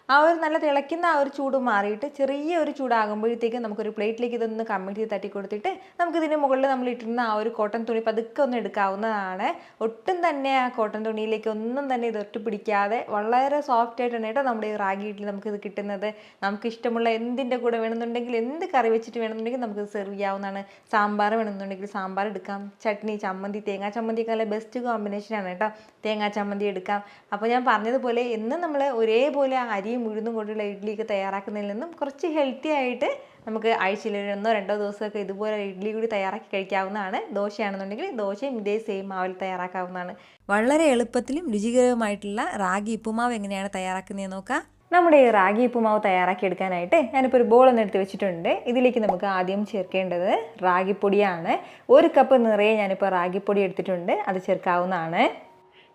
Speaker 1: ആ ഒരു നല്ല തിളയ്ക്കുന്ന ആ ഒരു ചൂട് മാറിയിട്ട് ചെറിയ ഒരു ചൂടാകുമ്പോഴത്തേക്ക് നമുക്കൊരു പ്ലേറ്റിലേക്ക് ഇതൊന്ന് കമ്മിറ്റ് ചെയ്ത് തട്ടി കൊടുത്തിട്ട് നമുക്കിതിന് മുകളിൽ നമ്മൾ ഇട്ടിരുന്ന ആ ഒരു കോട്ടൺ തുണി പതുക്കെ ഒന്ന് എടുക്കാവുന്നതാണ്. ഒട്ടും തന്നെ ആ കോട്ടൺ തുണിയിലേക്ക് ഒന്നും തന്നെ ഇത് ഒട്ടി പിടിക്കാതെ വളരെ സോഫ്റ്റ് ആയിട്ടാണ് കേട്ടോ നമ്മുടെ ഈ റാഗി ഇഡ്ഡലി നമുക്കിത് കിട്ടുന്നത്. നമുക്ക് ഇഷ്ടമുള്ള എന്തിൻ്റെ കൂടെ വേണമെന്നുണ്ടെങ്കിൽ, എന്ത് കറി വെച്ചിട്ട് വേണമെന്നുണ്ടെങ്കിൽ നമുക്കിത് സെർവ് ചെയ്യാവുന്നതാണ്. സാമ്പാർ വേണമെന്നുണ്ടെങ്കിൽ സാമ്പാർ എടുക്കാം. ചട്നി, ചമ്മന്തി, തേങ്ങാ ചമ്മന്തിയൊക്കെ നല്ല ബെസ്റ്റ് കോമ്പിനേഷനാണ് കേട്ടോ. തേങ്ങാ ചമ്മന്തി എടുക്കാം. അപ്പോൾ ഞാൻ പറഞ്ഞതുപോലെ എന്നും നമ്മൾ ഒരേപോലെ അരിയും ഉഴുന്നും കൊണ്ടുള്ള ഇഡ്ഡലിയൊക്കെ തയ്യാറാക്കുന്നതിൽ നിന്നും കുറച്ച് ഹെൽത്തി ആയിട്ട് നമുക്ക് ആഴ്ചയിൽ 1-2 ദിവസമൊക്കെ ഇതുപോലെ ഇഡ്ഡലി കൂടി തയ്യാറാക്കി കഴിക്കാവുന്നതാണ്. ദോശയാണെന്നുണ്ടെങ്കിൽ ദോശയും ഇതേ സെയിം മാവിൽ തയ്യാറാക്കാവുന്നതാണ്. വളരെ എളുപ്പത്തിലും രുചികരവുമായിട്ടുള്ള റാഗി ഉപ്പുമാവ് എങ്ങനെയാണ് തയ്യാറാക്കുന്നതെന്ന് നോക്കാം. നമ്മുടെ ഈ റാഗി ഉപ്പുമാവ് തയ്യാറാക്കി എടുക്കാനായിട്ട് ഞാനിപ്പോൾ ഒരു ബോളൊന്ന് എടുത്ത് വെച്ചിട്ടുണ്ട്. ഇതിലേക്ക് നമുക്ക് ആദ്യം ചേർക്കേണ്ടത് റാഗിപ്പൊടിയാണ്. 1 കപ്പ് നിറയെ ഞാനിപ്പോൾ റാഗിപ്പൊടി എടുത്തിട്ടുണ്ട്. അത് ചേർക്കാവുന്നതാണ്.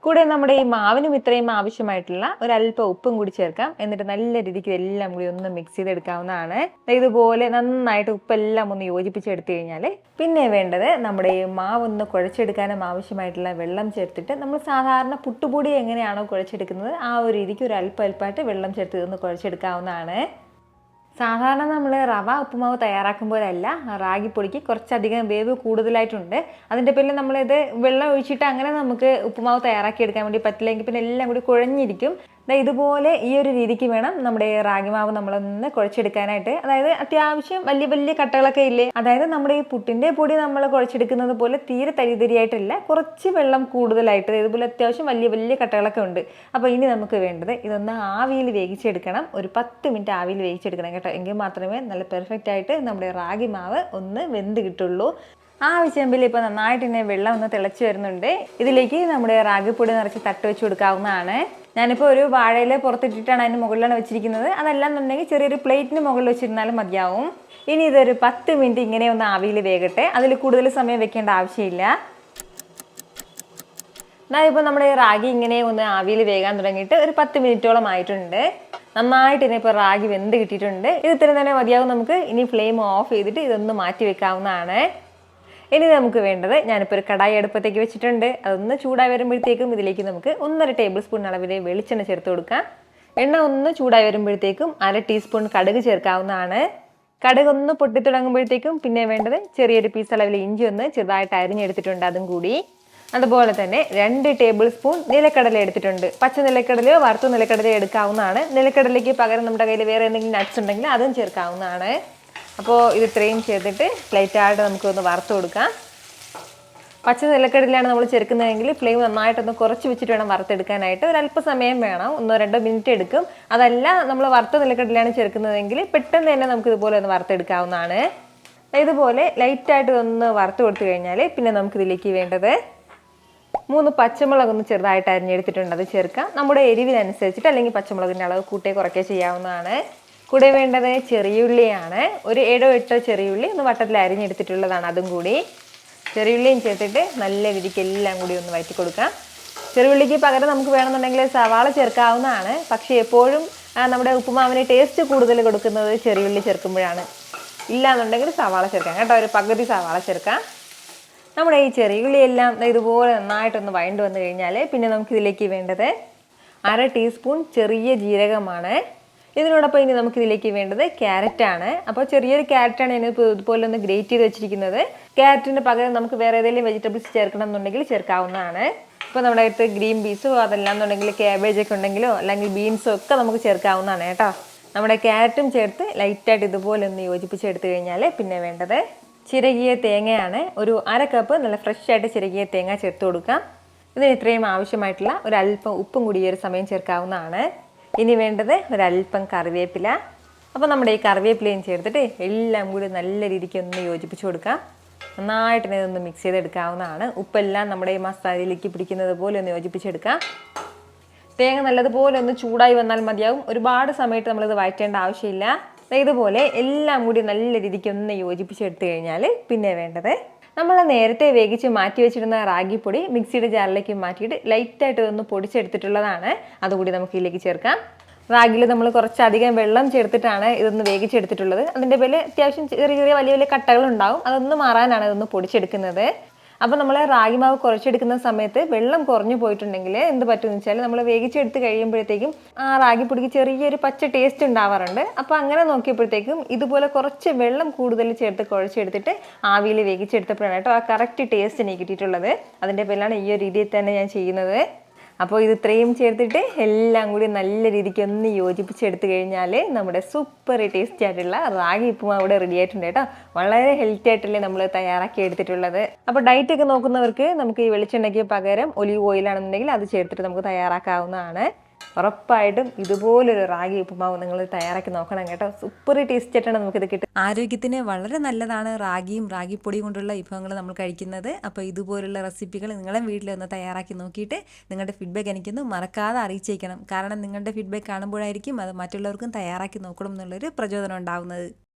Speaker 1: കൂടെ നമ്മുടെ ഈ മാവിനും ഇത്രയും ആവശ്യമായിട്ടുള്ള ഒരല്പം ഉപ്പും കൂടി ചേർക്കാം. എന്നിട്ട് നല്ല രീതിക്ക് എല്ലാം കൂടി ഒന്ന് മിക്സ് ചെയ്തെടുക്കാവുന്നതാണ്. ഇതുപോലെ നന്നായിട്ട് ഉപ്പെല്ലാം ഒന്ന് യോജിപ്പിച്ചെടുത്തു കഴിഞ്ഞാൽ പിന്നെ വേണ്ടത് നമ്മുടെ ഈ മാവൊന്ന് കുഴച്ചെടുക്കാനും ആവശ്യമായിട്ടുള്ള വെള്ളം ചേർത്തിട്ട് നമ്മൾ സാധാരണ പുട്ടുപൊടി എങ്ങനെയാണോ കുഴച്ചെടുക്കുന്നത് ആ ഒരു രീതിക്ക് ഒരു അല്പമായിട്ട് വെള്ളം ചേർത്ത് ഒന്ന് കുഴച്ചെടുക്കാവുന്നതാണ്. സാധാരണ നമ്മൾ റവ ഉപ്പുമാവ് തയ്യാറാക്കുമ്പോഴല്ല, റാഗിപ്പൊടിക്ക് കുറച്ചധികം വേവ് കൂടുതലായിട്ടുണ്ട്. അതിൻ്റെ പേരിൽ നമ്മളിത് വെള്ളം ഒഴിച്ചിട്ട് അങ്ങനെ നമുക്ക് ഉപ്പുമാവ് തയ്യാറാക്കി എടുക്കാൻ വേണ്ടി പറ്റില്ലെങ്കിൽ പിന്നെ എല്ലാം കൂടി കുഴഞ്ഞിരിക്കും. ഇതുപോലെ ഈ ഒരു രീതിക്ക് വേണം നമ്മുടെ റാഗി മാവ് നമ്മളൊന്ന് കുഴച്ചെടുക്കാനായിട്ട്. അതായത് അത്യാവശ്യം വലിയ വലിയ കട്ടകളൊക്കെ ഇല്ലേ, അതായത് നമ്മുടെ ഈ പുട്ടിൻ്റെ പൊടി നമ്മൾ കുഴച്ചെടുക്കുന്നത് പോലെ തീരെ തരിതരിയായിട്ടല്ല, കുറച്ച് വെള്ളം കൂടുതലായിട്ട് ഇതുപോലെ അത്യാവശ്യം വലിയ വലിയ കട്ടകളൊക്കെ ഉണ്ട്. അപ്പോൾ ഇനി നമുക്ക് വേണ്ടത് ഇതൊന്ന് ആവിയിൽ വേവിച്ചെടുക്കണം. ഒരു 10 മിനിറ്റ് ആവിയിൽ വേവിച്ചെടുക്കണം കേട്ടോ. എങ്കിൽ മാത്രമേ നല്ല പെർഫെക്റ്റ് ആയിട്ട് നമ്മുടെ റാഗി മാവ് ഒന്ന് വെന്ത് കിട്ടുള്ളൂ. ആവശ്യമെങ്കിൽ ഇപ്പോൾ നന്നായിട്ട് തന്നെ വെള്ളം ഒന്ന് തിളച്ച് വരുന്നുണ്ട്. ഇതിലേക്ക് നമ്മുടെ റാഗിപ്പൊടി നിറച്ച് തട്ട് വെച്ച് കൊടുക്കാവുന്നതാണ്. ഞാനിപ്പോൾ ഒരു വാഴയില പുറത്തിട്ടിട്ടാണ് അതിന് മുകളിലാണ് വെച്ചിരിക്കുന്നത്. അതല്ലാന്നുണ്ടെങ്കിൽ ചെറിയൊരു പ്ലേറ്റിന് മുകളിൽ വെച്ചിരുന്നാലും മതിയാവും. ഇനി ഇതൊരു 10 മിനിറ്റ് ഇങ്ങനെ ഒന്ന് ആവിയിൽ വേകട്ടെ. അതിൽ കൂടുതൽ സമയം വെക്കേണ്ട ആവശ്യമില്ല. ഇപ്പോൾ നമ്മുടെ റാഗി ഇങ്ങനെ ഒന്ന് ആവിയിൽ വേകാൻ തുടങ്ങിയിട്ട് ഒരു 10 മിനിറ്റോളം ആയിട്ടുണ്ട്. നന്നായിട്ട് തന്നെ ഇപ്പോൾ റാഗി വെന്ത് കിട്ടിയിട്ടുണ്ട്. ഇത് ഇത്രയും തന്നെ മതിയാവും. നമുക്ക് ഇനി ഫ്ലെയിം ഓഫ് ചെയ്തിട്ട് ഇതൊന്ന് മാറ്റി വെക്കാവുന്നതാണ്. ഇനി നമുക്ക് വേണ്ടത്, ഞാനിപ്പോൾ ഒരു കടായി അടുപ്പത്തേക്ക് വെച്ചിട്ടുണ്ട്. അതൊന്ന് ചൂടായി വരുമ്പോഴത്തേക്കും ഇതിലേക്ക് നമുക്ക് 1.5 ടേബിൾ സ്പൂൺ അളവിൽ വെളിച്ചെണ്ണ ചേർത്ത് കൊടുക്കാം. എണ്ണ ഒന്ന് ചൂടായി വരുമ്പോഴത്തേക്കും 1/2 ടീസ്പൂൺ കടുക് ചേർക്കാവുന്നതാണ്. കടുക് ഒന്ന് പൊട്ടിത്തുടങ്ങുമ്പോഴത്തേക്കും പിന്നെ വേണ്ടത് ചെറിയൊരു പീസ് അളവിൽ ഇഞ്ചി ഒന്ന് ചെറുതായിട്ട് അരിഞ്ഞെടുത്തിട്ടുണ്ട്, അതും കൂടി. അതുപോലെ തന്നെ 2 ടേബിൾ സ്പൂൺ നിലക്കടല എടുത്തിട്ടുണ്ട്. പച്ച നിലക്കടലയോ വറുത്ത നിലക്കടലയോ എടുക്കാവുന്നതാണ്. നിലക്കടലയ്ക്ക് പകരം നമ്മുടെ കയ്യിൽ വേറെ എന്തെങ്കിലും നട്ട്സ് ഉണ്ടെങ്കിൽ അതും ചേർക്കാവുന്നതാണ്. അപ്പോൾ ഇത് ഇത്രയും ചെയ്തിട്ട് ലൈറ്റായിട്ട് നമുക്കൊന്ന് വറുത്ത് കൊടുക്കാം. പച്ച നിലക്കടലയാണ് നമ്മൾ ചേർക്കുന്നതെങ്കിൽ ഫ്ലെയിം നന്നായിട്ടൊന്ന് കുറച്ച് വെച്ചിട്ട് വേണം വറുത്തെടുക്കാനായിട്ട്. ഒരല്പസമയം വേണം, 1-2 മിനിറ്റ് എടുക്കും. അതല്ല നമ്മൾ വറുത്ത നിലക്കടലയാണ് ചേർക്കുന്നതെങ്കിൽ പെട്ടെന്ന് തന്നെ നമുക്ക് ഇതുപോലെ ഒന്ന് വറുത്തെടുക്കാവുന്നതാണ്. ഇതുപോലെ ലൈറ്റായിട്ട് ഒന്ന് വറുത്ത് കൊടുത്തു കഴിഞ്ഞാൽ പിന്നെ നമുക്കിതിലേക്ക് വേണ്ടത് 3 പച്ചമുളക് ഒന്ന് ചെറുതായിട്ട് അരിഞ്ഞെടുത്തിട്ടുണ്ട്, അത് ചേർക്കാം. നമ്മുടെ എരിവിനനുസരിച്ചിട്ട് അല്ലെങ്കിൽ പച്ചമുളകിൻ്റെ അളവ് കൂട്ടേ കുറയ്ക്കേ ചെയ്യാവുന്നതാണ്. കൂടെ വേണ്ടത് ചെറിയുള്ളിയാണ്. ഒരു 7-8 ചെറിയുള്ളി ഒന്ന് വട്ടത്തിൽ അരിഞ്ഞെടുത്തിട്ടുള്ളതാണ്, അതും കൂടി. ചെറിയുള്ളിയും ചേർത്തിട്ട് നല്ല രീതിക്ക് എല്ലാം കൂടി ഒന്ന് വഴറ്റി കൊടുക്കാം. ചെറിയുള്ളിക്ക് പകരം നമുക്ക് വേണമെന്നുണ്ടെങ്കിൽ സവാള ചേർക്കാവുന്നതാണ്. പക്ഷേ എപ്പോഴും നമ്മുടെ ഉപ്പുമാവിന് ടേസ്റ്റ് കൂടുതൽ കൊടുക്കുന്നത് ചെറിയുള്ളി ചേർക്കുമ്പോഴാണ്. ഇല്ലാന്നുണ്ടെങ്കിൽ സവാള ചേർക്കാം കേട്ടോ, ഒരു പകുതി സവാള ചേർക്കാം. നമ്മുടെ ഈ ചെറിയുള്ളിയെല്ലാം ഇതുപോലെ നന്നായിട്ടൊന്ന് വഴണ്ട് വന്നു കഴിഞ്ഞാൽ പിന്നെ നമുക്കിതിലേക്ക് വേണ്ടത് 1/2 ടീസ്പൂൺ ചെറിയ ജീരകമാണ്. ഇതിനോടൊപ്പം ഇനി നമുക്കിതിലേക്ക് വേണ്ടത് ക്യാരറ്റാണ്. അപ്പോൾ ചെറിയൊരു ക്യാരറ്റാണ് ഞാൻ ഇതുപോലെ ഒന്ന് ഗ്രേറ്റ് ചെയ്ത് വെച്ചിരിക്കുന്നത്. ക്യാരറ്റിന് പകരം നമുക്ക് വേറെ ഏതെങ്കിലും വെജിറ്റബിൾസ് ചേർക്കണം എന്നുണ്ടെങ്കിൽ ചേർക്കാവുന്നതാണ്. ഇപ്പോൾ നമ്മുടെ അടുത്ത് ഗ്രീൻ പീസോ അതല്ല എന്നുണ്ടെങ്കിൽ ക്യാബേജൊക്കെ ഉണ്ടെങ്കിലോ അല്ലെങ്കിൽ ബീൻസോ ഒക്കെ നമുക്ക് ചേർക്കാവുന്നതാണ് കേട്ടോ. നമ്മുടെ ക്യാരറ്റും ചേർത്ത് ലൈറ്റായിട്ട് ഇതുപോലെ ഒന്ന് യോജിപ്പിച്ചെടുത്ത് കഴിഞ്ഞാൽ പിന്നെ വേണ്ടത് ചിരകിയ തേങ്ങയാണ്. ഒരു 1/2 കപ്പ് നല്ല ഫ്രഷ് ആയിട്ട് ചിരകിയ തേങ്ങ ചേർത്ത് കൊടുക്കാം. ഇതിന് ഇത്രയും ആവശ്യമായിട്ടുള്ള ഒരല്പം ഉപ്പും കൂടി ഈ ഒരു സമയം ചേർക്കാവുന്നതാണ്. ഇനി വേണ്ടത് ഒരല്പം കറിവേപ്പില. അപ്പോൾ നമ്മുടെ ഈ കറിവേപ്പിലയും ചേർത്തിട്ട് എല്ലാം കൂടി നല്ല രീതിക്ക് ഒന്ന് യോജിപ്പിച്ച് കൊടുക്കാം. നന്നായിട്ട് ഇതൊന്ന് മിക്സ് ചെയ്തെടുക്കാവുന്നതാണ്. ഉപ്പെല്ലാം നമ്മുടെ ഈ മസാലയിലേക്ക് പിടിക്കുന്നത് പോലെ ഒന്ന് യോജിപ്പിച്ചെടുക്കാം. തേങ്ങ നല്ലതുപോലെ ഒന്ന് ചൂടായി വന്നാൽ മതിയാവും. ഒരുപാട് സമയത്ത് നമ്മളിത് വഴറ്റേണ്ട ആവശ്യമില്ല. ഇതുപോലെ എല്ലാം കൂടി നല്ല രീതിക്ക് ഒന്ന് യോജിപ്പിച്ചെടുത്ത് കഴിഞ്ഞാൽ പിന്നെ വേണ്ടത്, നമ്മൾ നേരത്തെ വേവിച്ച് മാറ്റി വെച്ചിരുന്ന റാഗിപ്പൊടി മിക്സിയുടെ ജാറിലേക്ക് മാറ്റിയിട്ട് ലൈറ്റായിട്ട് ഒന്ന് പൊടിച്ചെടുത്തിട്ടുള്ളതാണ്. അതുകൂടി നമുക്ക് ഇതിലേക്ക് ചേർക്കാം. റാഗിയിൽ നമ്മൾ കുറച്ചധികം വെള്ളം ചേർത്തിട്ടാണ് ഇതൊന്ന് വേവിച്ചെടുത്തിട്ടുള്ളത്. അതിൻ്റെ പേരിൽ അത്യാവശ്യം ചെറിയ ചെറിയ വലിയ വലിയ കട്ടകളുണ്ടാവും. അതൊന്ന് മാറാനാണ് ഇതൊന്ന് പൊടിച്ചെടുക്കുന്നത്. അപ്പോൾ നമ്മൾ റാഗി മാവ് കുറച്ചെടുക്കുന്ന സമയത്ത് വെള്ളം കുറഞ്ഞു പോയിട്ടുണ്ടെങ്കിൽ എന്ത് പറ്റുമെന്ന് വെച്ചാൽ നമ്മൾ വേവിച്ചെടുത്ത് കഴിയുമ്പോഴത്തേക്കും ആ റാഗിപ്പൊടിക്ക് ചെറിയൊരു പച്ച ടേസ്റ്റ് ഉണ്ടാവാറുണ്ട്. അപ്പോൾ അങ്ങനെ നോക്കിയപ്പോഴത്തേക്കും ഇതുപോലെ കുറച്ച് വെള്ളം കൂടുതൽ ചേർത്ത് കുഴച്ചെടുത്തിട്ട് ആവിയിൽ വേവിച്ചെടുത്തപ്പോഴാണ് കേട്ടോ ആ കറക്റ്റ് ടേസ്റ്റ് എനിക്ക് കിട്ടിയിട്ടുള്ളത്. അതിൻ്റെ പേരിലാണ് ഈ ഒരു രീതിയിൽ തന്നെ ഞാൻ ചെയ്യുന്നത്. അപ്പോൾ ഇത് ഇത്രയും ചേർത്തിട്ട് എല്ലാം കൂടി നല്ല രീതിക്ക് ഒന്ന് യോജിപ്പിച്ചെടുത്ത് കഴിഞ്ഞാൽ നമ്മുടെ സൂപ്പർ ടേസ്റ്റി ആയിട്ടുള്ള റാഗി ഉപ്പുമാവ് ഇവിടെ റെഡി ആയിട്ടുണ്ട് കേട്ടോ. വളരെ ഹെൽത്തി ആയിട്ടല്ലേ നമ്മൾ തയ്യാറാക്കി എടുത്തിട്ടുള്ളത്. അപ്പോൾ ഡയറ്റ് ഒക്കെ നോക്കുന്നവർക്ക് നമുക്ക് ഈ വെളിച്ചെണ്ണയ്ക്ക് പകരം ഒലിവ് ഓയിലാണെന്നുണ്ടെങ്കിൽ അത് ചേർത്തിട്ട് നമുക്ക് തയ്യാറാക്കാവുന്നതാണ്. ഉറപ്പായിട്ടും ഇതുപോലൊരു റാഗി ഉപ്പുമാവ് നിങ്ങൾ തയ്യാറാക്കി നോക്കണം കേട്ടോ. സൂപ്പർ ടേസ്റ്റ് ആയിട്ടാണ് നമുക്കിത് കിട്ടുക.
Speaker 3: ആരോഗ്യത്തിന് വളരെ നല്ലതാണ് റാഗിയും റാഗിപ്പൊടിയും കൊണ്ടുള്ള വിഭവങ്ങൾ നമ്മൾ കഴിക്കുന്നത്. അപ്പോൾ ഇതുപോലുള്ള റെസിപ്പികൾ നിങ്ങളെ വീട്ടിലൊന്ന് തയ്യാറാക്കി നോക്കിയിട്ട് നിങ്ങളുടെ ഫീഡ്ബാക്ക് എനിക്കൊന്ന് മറക്കാതെ അറിയിച്ചേക്കണം. കാരണം നിങ്ങളുടെ ഫീഡ്ബാക്ക് കാണുമ്പോഴായിരിക്കും അത് മറ്റുള്ളവർക്കും തയ്യാറാക്കി നോക്കണം എന്നുള്ളൊരു പ്രചോദനം ഉണ്ടാവുന്നത്.